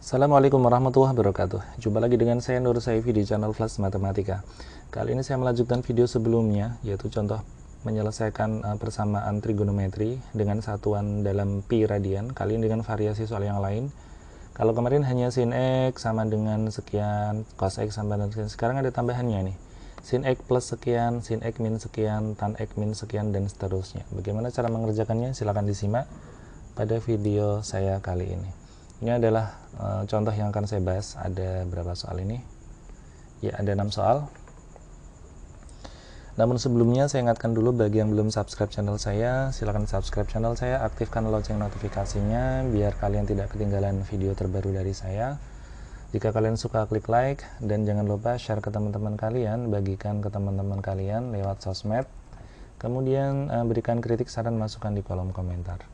Assalamualaikum warahmatullahi wabarakatuh. Jumpa lagi dengan saya Nur Saifi di channel Flash Matematika. Kali ini saya melanjutkan video sebelumnya, yaitu contoh menyelesaikan persamaan trigonometri dengan satuan dalam pi radian. Kali ini dengan variasi soal yang lain. Kalau kemarin hanya sin X sama dengan sekian, cos X sama dengan sekian. Sekarang ada tambahannya nih. Sin X plus sekian, sin X min sekian, tan X min sekian, dan seterusnya. Bagaimana cara mengerjakannya? Silahkan disimak pada video saya kali ini. Ini adalah contoh yang akan saya bahas. Ada berapa soal ini? Ya, ada 6 soal. Namun sebelumnya saya ingatkan dulu bagi yang belum subscribe channel saya, silahkan subscribe channel saya, aktifkan lonceng notifikasinya biar kalian tidak ketinggalan video terbaru dari saya. Jika kalian suka, klik like, dan jangan lupa share ke teman-teman kalian, bagikan ke teman-teman kalian lewat sosmed. Kemudian berikan kritik, saran, masukan di kolom komentar.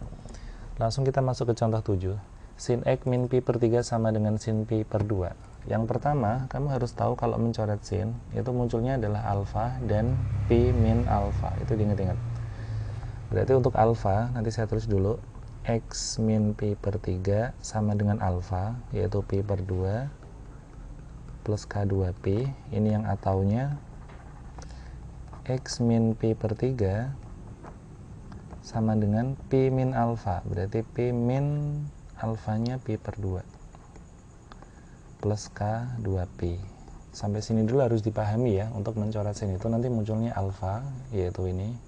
Langsung kita masuk ke contoh 7. Sin X min pi per 3 sama dengan sin pi per 2. Yang pertama, kamu harus tahu kalau mencoret sin, itu munculnya adalah alfa dan pi min alfa. Itu diingat-ingat. Berarti untuk alfa, nanti saya tulis dulu. X min pi per 3 sama dengan alfa, yaitu pi per 2 plus K2pi. Ini yang ataunya. X min pi per 3 sama dengan pi min alfa. Berarti pi min alfanya pi per 2 plus K2pi. Sampai sini dulu harus dipahami ya. Untuk mencoret sin itu nanti munculnya alfa, yaitu ini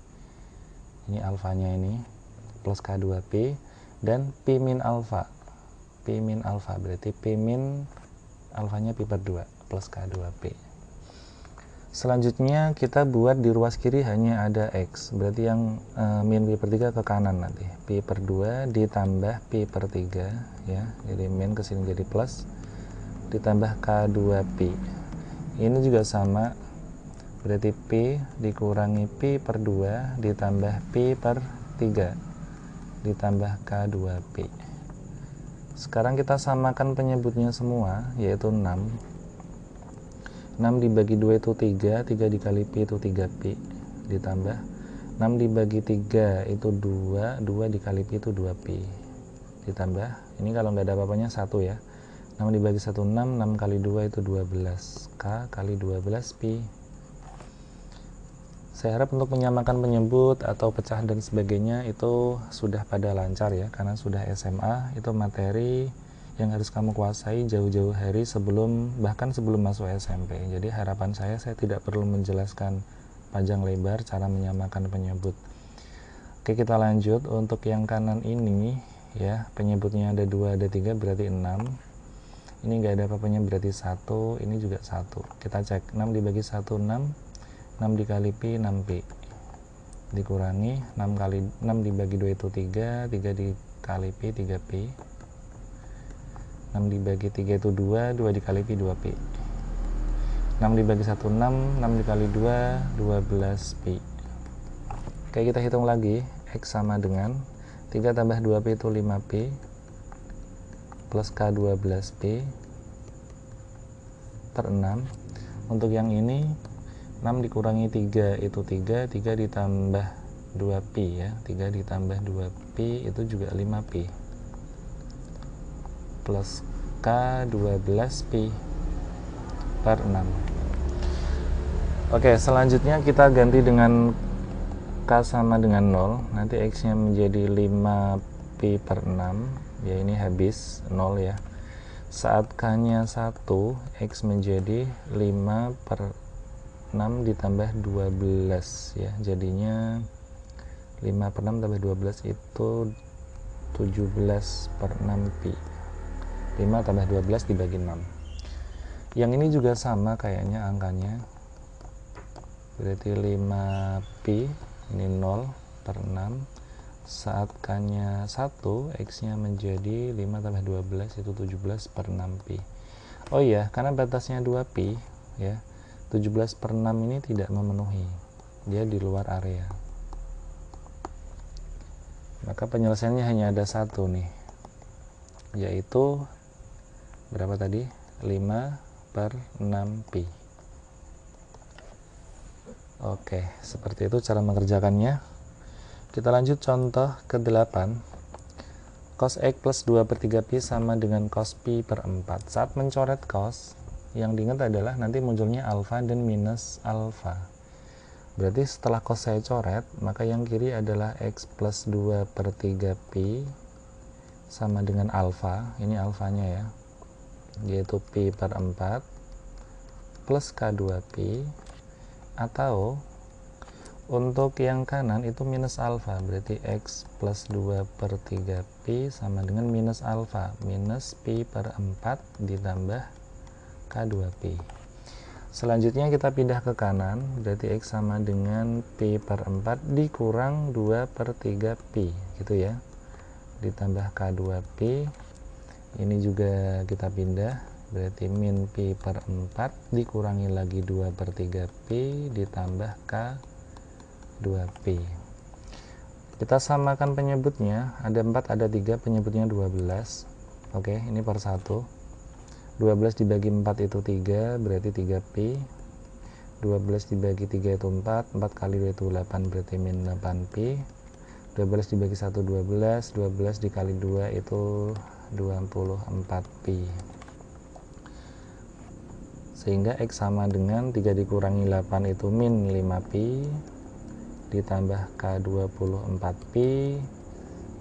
alfanya ini plus K2pi, dan pi min alfa. Pi min alfa berarti pi min alfanya pi per 2 plus K2pi. Selanjutnya kita buat di ruas kiri hanya ada X, berarti yang min pi per 3 ke kanan nanti. Pi per 2 ditambah pi per 3 ya, jadi min kesini jadi plus, ditambah K2pi. Ini juga sama, berarti pi dikurangi pi per 2 ditambah pi per 3 ditambah K2pi. Sekarang kita samakan penyebutnya semua, yaitu 6. 6 dibagi 2 itu 3, 3 dikali pi itu 3pi, ditambah 6 dibagi 3 itu 2, 2 dikali pi itu 2pi, ditambah, ini kalau nggak ada apa-apanya 1 ya, 6 dibagi 1 6, 6 kali 2 itu 12, K kali 12 pi. Saya harap untuk menyamakan penyebut atau pecah dan sebagainya itu sudah pada lancar ya, karena sudah SMA, itu materi yang harus kamu kuasai jauh-jauh hari bahkan sebelum masuk SMP. Jadi harapan saya tidak perlu menjelaskan panjang lebar cara menyamakan penyebut. Oke, kita lanjut. Untuk yang kanan ini ya, penyebutnya ada 2, ada 3, berarti 6. Ini nggak ada apa-apanya, berarti 1, ini juga 1. Kita cek, 6 dibagi 1 6, 6 dikali pi 6pi, dikurangi 6 dibagi 2 itu 3, 3 dikali pi 3pi, 6 dibagi 3 itu 2, 2 dikali pi 2pi. 6 dibagi 1 6, 6 dikali 2 12pi. Oke, kita hitung lagi. X sama dengan 3 tambah 2pi itu 5pi plus K12pi per 6. Untuk yang ini 6 dikurangi 3 itu 3, 3 ditambah 2pi ya, 3 ditambah 2pi itu juga 5pi plus K12pi per 6. Oke, selanjutnya kita ganti dengan K sama dengan 0. Nanti X nya menjadi 5pi per 6 ya, ini habis 0 ya. Saat K nya 1, X menjadi 5 per 6 ditambah 12 ya, jadinya 5 per 6 tambah 12 itu 17 per 6pi. 5 tambah 12 dibagi 6. Yang ini juga sama kayaknya angkanya, berarti 5pi, ini 0 per 6. Saat K nya 1, X nya menjadi 5 tambah 12 itu 17 per 6pi. Oh iya, karena batasnya 2pi ya, 17 per 6 ini tidak memenuhi, dia di luar area, maka penyelesaiannya hanya ada satu nih, yaitu berapa tadi? 5 per 6pi. Oke, seperti itu cara mengerjakannya. Kita lanjut contoh ke-8. Cos X plus 2 per 3pi sama dengan cos pi per 4. Saat mencoret cos, yang diingat adalah nanti munculnya alfa dan minus alfa. Berarti setelah cos saya coret, maka yang kiri adalah X plus 2 per 3pi sama dengan alfa. Ini alfanya ya, yaitu pi per 4 plus K2pi, atau untuk yang kanan itu minus alfa, berarti X plus 2 per 3pi sama dengan minus alfa, minus pi per 4 ditambah K2pi. Selanjutnya kita pindah ke kanan, berarti X sama dengan pi per 4 dikurang 2 per 3pi, gitu ya, ditambah K2pi. Ini juga kita pindah, berarti min pi per 4 dikurangi lagi 2 per 3pi ditambah K2pi. Kita samakan penyebutnya, ada 4 ada 3, penyebutnya 12. Oke, ini per 1. 12 dibagi 4 itu 3, berarti 3pi. 12 dibagi 3 itu 4, 4 kali 2 itu 8, berarti min 8pi. 12 dibagi 1 12, 12 dikali 2 itu 24pi. Sehingga X sama dengan 3 dikurangi 8 itu min 5pi ditambah K24pi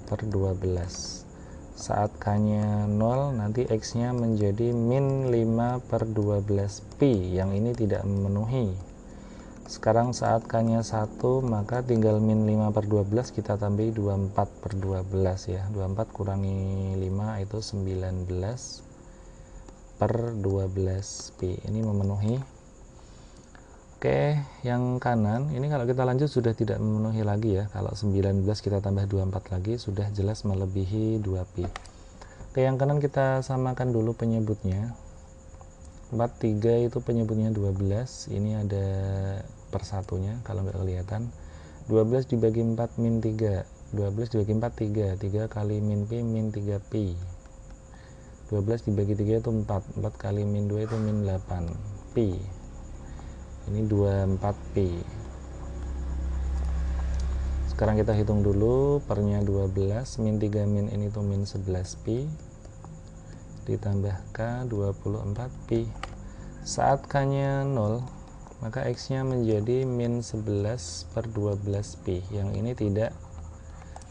per 12. Saat K-nya 0, nanti X-nya menjadi min 5 per 12pi, yang ini tidak memenuhi. Sekarang saat K-nya 1, maka tinggal min 5 per 12, kita tambahi 24 per 12 ya. 24 kurangi 5 itu 19 per 12pi, ini memenuhi. Oke, yang kanan ini kalau kita lanjut sudah tidak memenuhi lagi ya. Kalau 19 kita tambah 24 lagi sudah jelas melebihi 2pi. Oke, yang kanan kita samakan dulu penyebutnya. 43 itu penyebutnya 12, ini ada per satunya kalau nggak kelihatan. 12 dibagi 4 min 3, 12 dibagi 4 3, 3 kali min pi min 3pi. 12 dibagi 3 itu 4, 4 kali min 2 itu min 8pi. Ini 24pi. Sekarang kita hitung dulu, pernya 12, min 3 min ini tuh min 11pi ditambah K 24pi. Saat K-nya 0, maka X-nya menjadi min 11 per 12pi, yang ini tidak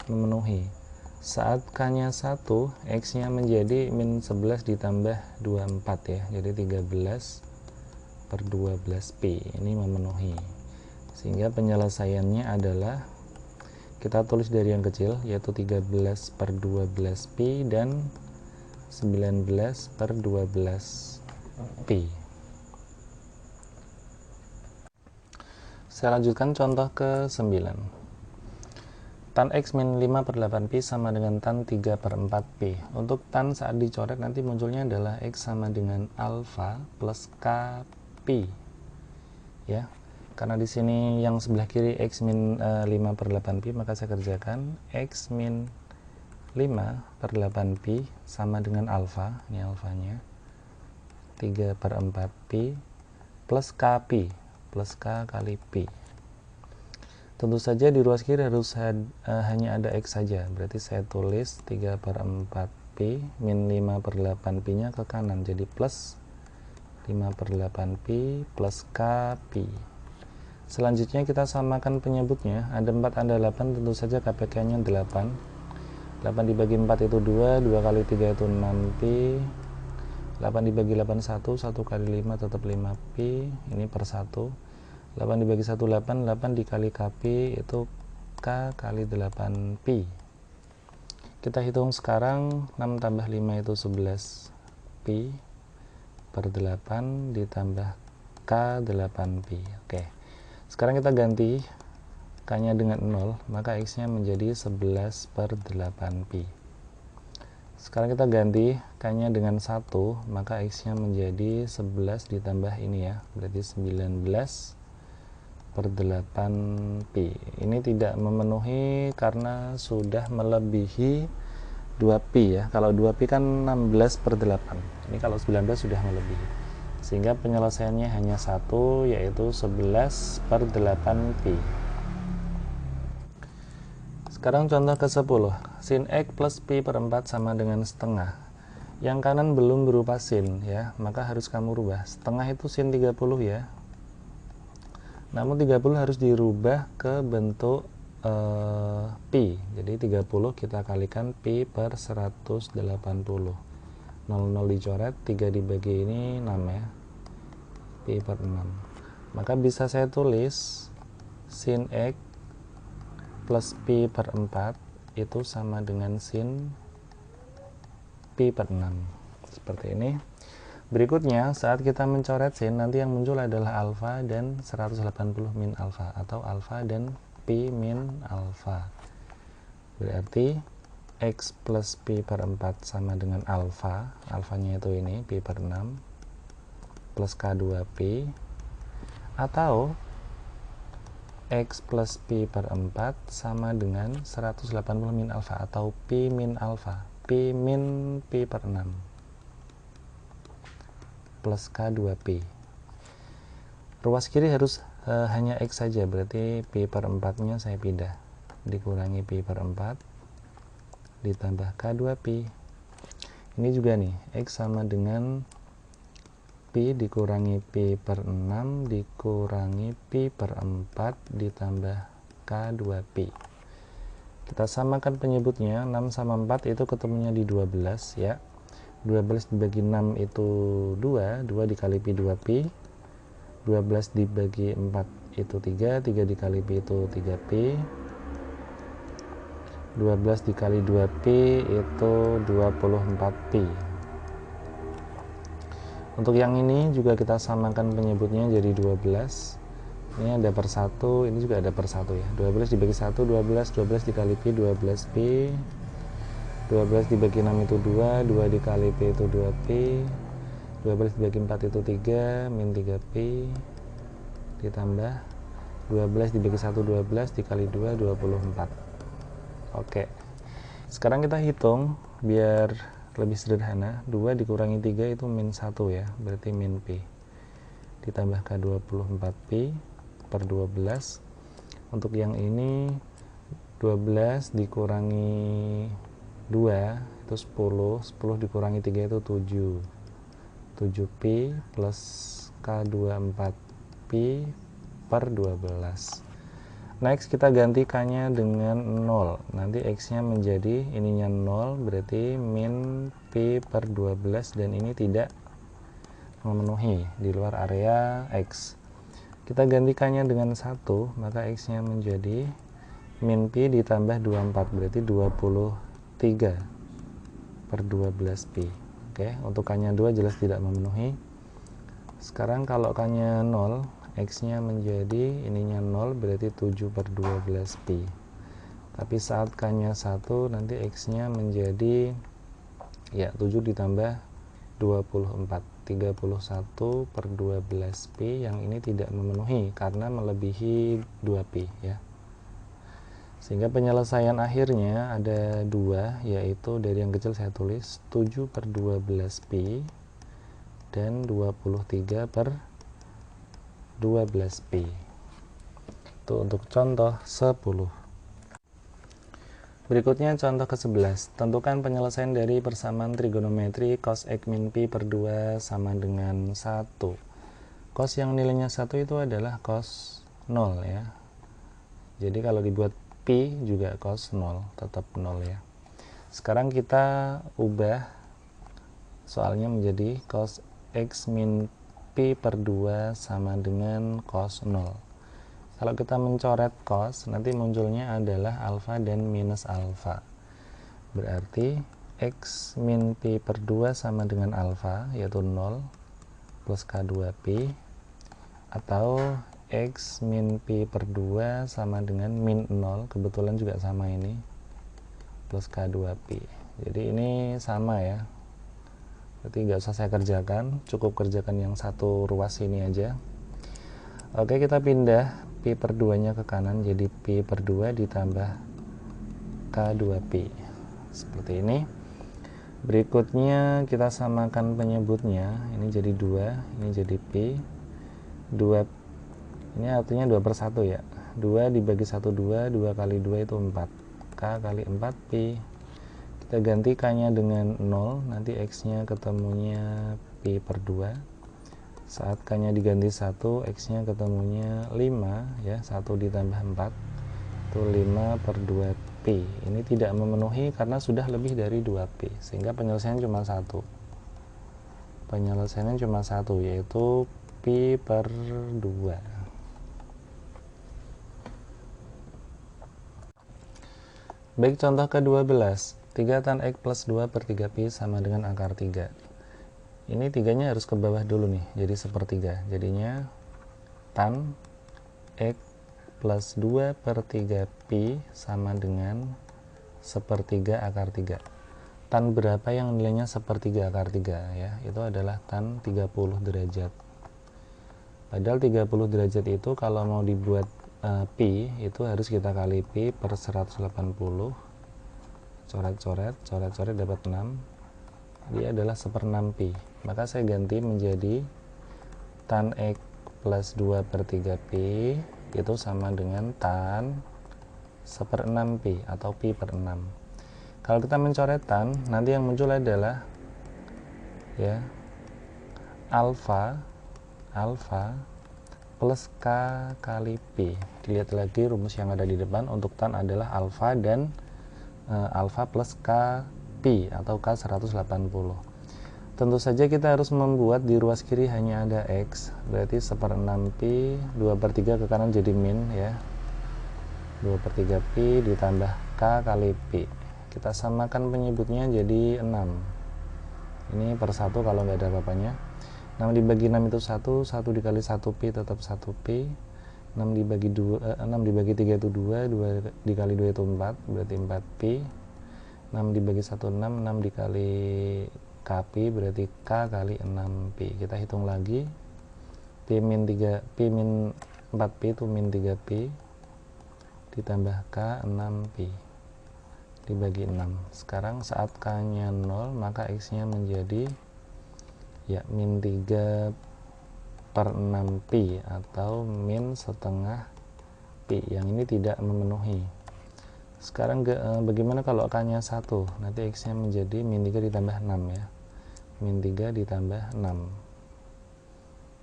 memenuhi. Saat K-nya 1, X-nya menjadi min 11 ditambah 24 ya, jadi 13 per 12pi, ini memenuhi. Sehingga penyelesaiannya adalah kita tulis dari yang kecil, yaitu 13 per 12pi dan 19 per 12pi. Saya lanjutkan contoh ke 9. Tan X min 5 per 8pi sama dengan tan 3 per 4pi. Untuk tan saat dicoret nanti munculnya adalah X sama dengan alfa plus K pi ya, karena di sini yang sebelah kiri X min 5 per 8pi, maka saya kerjakan X min 5 per 8pi sama dengan alfa, ini alfanya 3 per 4pi plus K pi, plus K kali pi. Tentu saja di ruas kiri harus hanya ada X saja, berarti saya tulis 3 per 4pi min 5 per 8pi nya ke kanan, jadi plus 5 per 8pi plus K pi. Selanjutnya kita samakan penyebutnya, ada 4 ada 8, tentu saja KPK nya 8. 8 dibagi 4 itu 2, 2 kali 3 itu 6pi. 8 dibagi 8 1, 1 kali 5 tetap 5pi, ini per 1. 8 dibagi 1 8, 8 dikali K pi itu K kali 8pi. Kita hitung sekarang, 6 tambah 5 itu 11pi per 8 ditambah K 8pi. Oke, sekarang kita ganti K nya dengan 0, maka X nya menjadi 11 per 8pi. Sekarang kita ganti K nya dengan 1, maka X nya menjadi 11 ditambah ini ya, berarti 19 per 8pi. Ini tidak memenuhi karena sudah melebihi 2pi ya. Kalau 2pi kan 16 per 8, ini kalau 19 sudah melebihi, sehingga penyelesaiannya hanya satu, yaitu 11 per 8 pi. Sekarang contoh ke-10, sin X plus pi per 4 sama dengan setengah. Yang kanan belum berupa sin ya, maka harus kamu rubah. Setengah itu sin 30 ya, namun 30 harus dirubah ke bentuk pi. Jadi 30 kita kalikan pi per 180. 00 dicoret, 3 dibagi ini 6 ya, pi per 6. Maka bisa saya tulis sin X plus pi per 4 itu sama dengan sin pi per 6. Seperti ini. Berikutnya, saat kita mencoret sin, nanti yang muncul adalah alfa dan 180 min alfa, atau alfa dan pi min alfa. Berarti X plus pi per 4 sama dengan alfa, alfanya itu ini, pi per 6, plus K2pi, atau X plus pi per 4 sama dengan 180 min alfa, atau pi min alfa, pi min pi per 6, plus K2pi. Ruas kiri harus hanya X saja, berarti pi per 4 nya saya pindah, dikurangi pi per 4 ditambah K2pi. Ini juga nih, X sama dengan pi dikurangi pi per 6 dikurangi pi per 4 ditambah K2pi. Kita samakan penyebutnya, 6 sama 4 itu ketemunya di 12 ya. 12 dibagi 6 itu 2, 2 dikali pi 2pi. 12 dibagi 4 itu 3, 3 dikali pi itu 3pi. 12 dikali 2pi itu 24pi. Untuk yang ini juga kita samakan penyebutnya jadi 12. Ini ada per 1, ini juga ada per 1 ya. 12 dibagi 1 12, 12 dikali pi 12pi. 12 dibagi 6 itu 2, 2 dikali pi itu 2pi. 12 dibagi 4 itu 3, min 3pi. Ditambah 12 dibagi 1 12 dikali 2 24. Oke, sekarang kita hitung biar lebih sederhana. 2 dikurangi 3 itu min 1 ya, berarti min pi. Ditambah K24pi per 12. Untuk yang ini 12 dikurangi 2 itu 10, 10 dikurangi 3 itu 7, 7pi plus K24pi per 12. Next kita ganti K-nya dengan 0. Nanti X-nya menjadi ininya 0, berarti min pi per 12, dan ini tidak memenuhi di luar area X. Kita ganti K-nya dengan 1, maka X-nya menjadi min pi ditambah 24, berarti 23 per 12pi. Oke, untuk K-nya 2 jelas tidak memenuhi. Sekarang kalau K-nya 0, X-nya menjadi ininya 0, berarti 7 per 12pi. Tapi saat K-nya 1, nanti X-nya menjadi ya 7 ditambah 24, 31 per 12pi, yang ini tidak memenuhi karena melebihi 2pi ya. Sehingga penyelesaian akhirnya ada 2, yaitu dari yang kecil saya tulis 7 per 12pi dan 23 per 12pi. Itu untuk contoh 10. Berikutnya contoh ke-11. Tentukan penyelesaian dari persamaan trigonometri cos X min pi per 2 sama dengan 1. Cos yang nilainya 1 itu adalah cos 0 ya. Jadi kalau dibuat pi juga cos 0, tetap 0 ya. Sekarang kita ubah soalnya menjadi cos X min pi per 2 sama dengan cos 0. Kalau kita mencoret cos, nanti munculnya adalah alfa dan minus alfa. Berarti X min pi per 2 sama dengan alfa, yaitu 0, plus K2pi, atau X min pi per 2 sama dengan min 0, kebetulan juga sama ini, plus K2pi. Jadi ini sama ya. Berarti nggak usah saya kerjakan, cukup kerjakan yang satu ruas ini aja. Oke, kita pindah pi per 2 nya ke kanan, jadi pi per 2 ditambah K2pi seperti ini. Berikutnya kita samakan penyebutnya, ini jadi 2, ini jadi Pi. 2 ini artinya 2 per 1 ya. 2 dibagi 1 2, 2 kali 2 itu 4. K kali 4 Pi. Kita ganti K nya dengan 0, nanti X nya ketemunya Pi per 2. Saat K nya diganti 1, X nya ketemunya 5 ya, 1 ditambah 4 itu 5 per 2 Pi. Ini tidak memenuhi karena sudah lebih dari 2 Pi, sehingga penyelesaian cuma satu. Penyelesaiannya cuma satu, yaitu Pi per 2. Baik, contoh ke-12. 3 tan X plus 2 per 3 Pi sama dengan akar 3. Ini 3-nya harus ke bawah dulu nih, jadi sepertiga. Jadinya tan X plus 2 per 3 Pi sama dengan sepertiga akar 3. Tan berapa yang nilainya sepertiga akar 3 ya? Itu adalah tan 30 derajat. Padahal 30 derajat itu kalau mau dibuat Pi, itu harus kita kali Pi per 180. Coret-coret dapat 6. Dia adalah 1/6 Pi. Maka saya ganti menjadi tan X plus 2 per 3 Pi itu sama dengan tan 1/6 Pi atau Pi per 6. Kalau kita mencoret tan, nanti yang muncul adalah ya alfa plus K kali Pi. Dilihat lagi rumus yang ada di depan, untuk tan adalah alfa dan alfa plus K Pi atau K 180. Tentu saja kita harus membuat di ruas kiri hanya ada X, berarti 1/6 Pi, 2 per 3 ke kanan jadi min ya, 2 per 3 Pi ditambah K kali Pi. Kita samakan penyebutnya jadi 6. Ini per 1 kalau nggak ada apa-apanya. 6 dibagi 6 itu 1, 1 dikali 1 Pi tetap 1 Pi. 6 dibagi 3 itu 2, 2 dikali 2 itu 4, berarti 4 Pi. 6 dibagi 1 6, 6 dikali K Pi berarti K kali 6 Pi. Kita hitung lagi. Pi min 4 Pi itu min 3 Pi ditambah K 6 Pi dibagi 6. Sekarang saat K nya 0, maka X nya menjadi ya min 3 per 6 Pi atau min setengah Pi. Yang ini tidak memenuhi. Sekarang bagaimana kalau K nya 1? Nanti X nya menjadi min 3 ditambah 6 ya, min 3 ditambah 6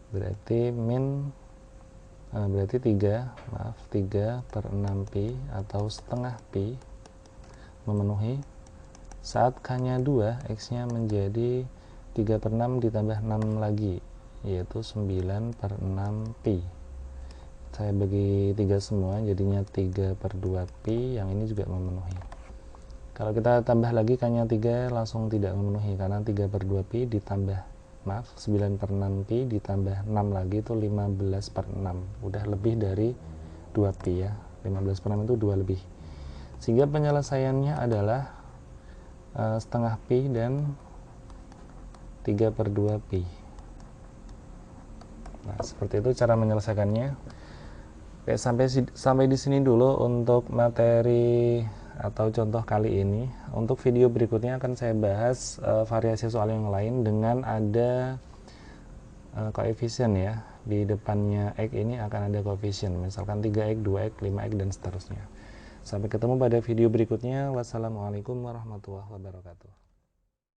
berarti berarti 3 per 6 Pi atau setengah Pi memenuhi. Saat K nya 2, X nya menjadi 3 per 6 ditambah 6 lagi, yaitu 9 per 6 Pi. Saya bagi 3 semua, jadinya 3 per 2 Pi, yang ini juga memenuhi. Kalau kita tambah lagi K nya 3 langsung tidak memenuhi, karena 3 per 2 Pi ditambah 9 per 6 Pi ditambah 6 lagi itu 15 per 6. Udah lebih dari 2 Pi ya, 15 per 6 itu 2 lebih. Sehingga penyelesaiannya adalah setengah Pi dan 3 per 2 Pi. Nah, seperti itu cara menyelesaikannya. Oke, sampai di sini dulu untuk materi atau contoh kali ini. Untuk video berikutnya akan saya bahas variasi soal yang lain dengan ada koefisien ya. Di depannya X ini akan ada koefisien, misalkan 3X, 2X, 5X dan seterusnya. Sampai ketemu pada video berikutnya. Wassalamualaikum warahmatullahi wabarakatuh.